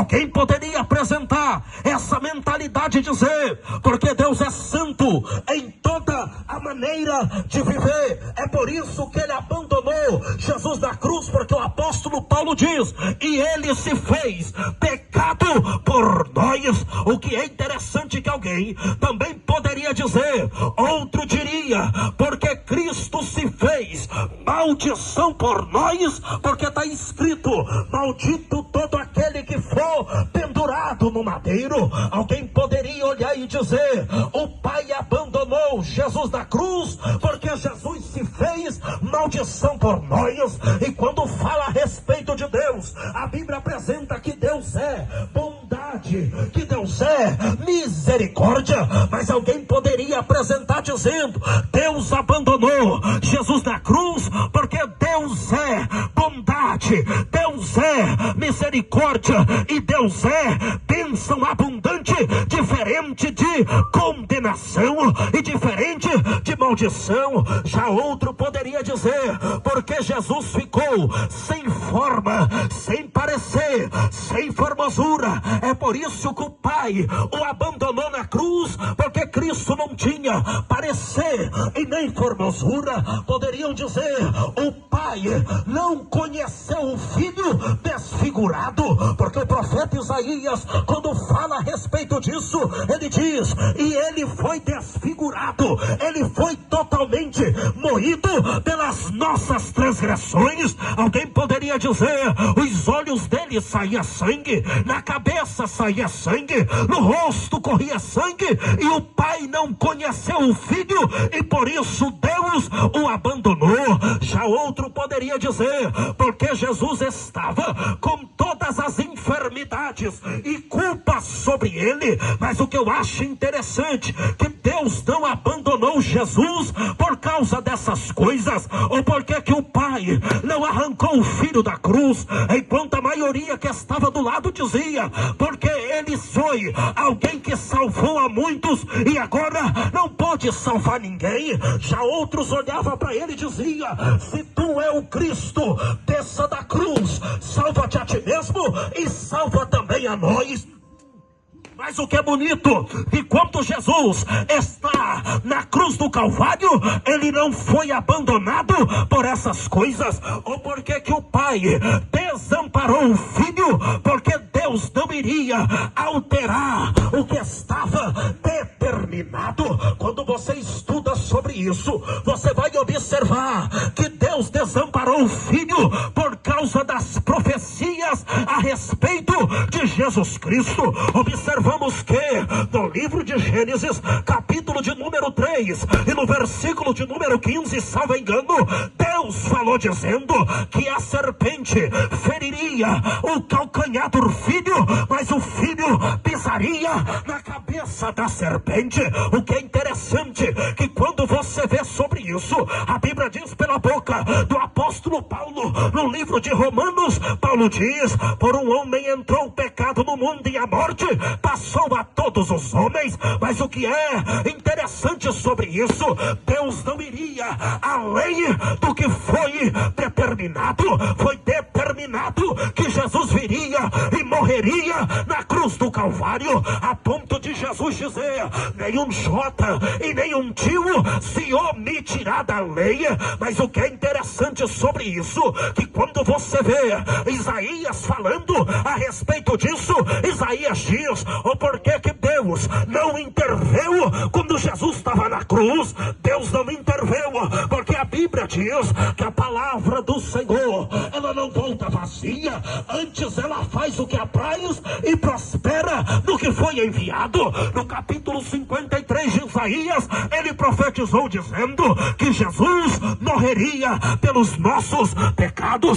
Alguém poderia apresentar essa mentalidade e dizer: porque Deus é santo em toda a maneira de viver, é por isso que ele abandonou Jesus na cruz, porque o apóstolo Paulo diz: e ele se fez pecado por nós. O que é interessante que alguém também poderia dizer, outro diria: porque Cristo se fez maldição por nós, porque está escrito: maldito todo aquele que for pendurado no madeiro. Alguém poderia olhar e dizer: o Pai abandonou Jesus na cruz, porque Jesus se fez maldição por nós. E quando fala a respeito de Deus, a Bíblia apresenta que Deus é bondade, que Deus é misericórdia. Mas alguém poderia apresentar dizendo: Deus abandonou Jesus na cruz, porque Deus é bondade, Deus é misericórdia e Deus é bênção abundante, diferente de condenação e diferente de maldição. Já outro poderia dizer: porque Jesus ficou sem forma, sem parecer, sem formosura, é por isso que o Pai o abandonou na cruz, porque Cristo não tinha parecer e nem formosura. Poderiam dizer: o Pai não conheceu o Filho desfigurado, porque o profeta Isaías, quando fala a respeito disso, ele diz: e ele foi desfigurado, ele foi totalmente moído pelas nossas transgressões. Alguém poderia dizer: os olhos dele saía sangue, na cabeça saía sangue, no rosto corria sangue, e o Pai não conheceu o Filho, e por isso Deus o abandonou. Já outro poderia dizer: porque Jesus estava com todas as enfermidades e culpas sobre ele. Mas o que eu acho interessante, que Deus não abandonou Jesus por causa dessas coisas, ou porque que o Pai não arrancou o Filho da cruz, enquanto a maioria que estava do lado dizia: porque ele foi alguém que salvou a muitos e agora não pode salvar ninguém. Já outros olhavam para ele e diziam: se tu é o Cristo, desça da cruz, salva-te a ti mesmo e salva também a nós. Mas o que é bonito, que quando Jesus está na cruz do Calvário, ele não foi abandonado por essas coisas, ou porque que o Pai desamparou o Filho, porque Deus não iria alterar o que estava determinado. Quando você estuda sobre isso, você vai observar que Deus desamparou o Filho por causa das profecias a respeito de Jesus Cristo. Observamos que no livro de Gênesis, capítulo de número 3 e no versículo de número 15, salvo engano, Deus falou dizendo que a serpente feriria o calcanhar do filho, mas o filho pisaria na cabeça da serpente. O que é interessante, que quando você vê sobre isso, a Bíblia diz pela boca do apóstolo Paulo, no livro de Romanos, Paulo diz: por um homem entrou o pecado no mundo e a morte passou a todos os homens. Mas o que é interessante sobre isso, Deus não iria além do que foi determinado. Foi determinado que Jesus viria e morreria na cruz do Calvário, a ponto de Jesus dizer: nenhum jota e nenhum tio se omitirá da lei. Mas o que é interessante sobre isso, que quando você vê Isaías falando a respeito disso, Isaías diz: ou porque que Deus não interveio quando Jesus estava na cruz? Deus não interveio porque a Bíblia diz que a palavra do Senhor, ela não volta vazia, antes ela faz o que apraz e prospera no que foi enviado. No capítulo 53 de Isaías, ele profetizou dizendo que Jesus morreria pelos nossos pecados.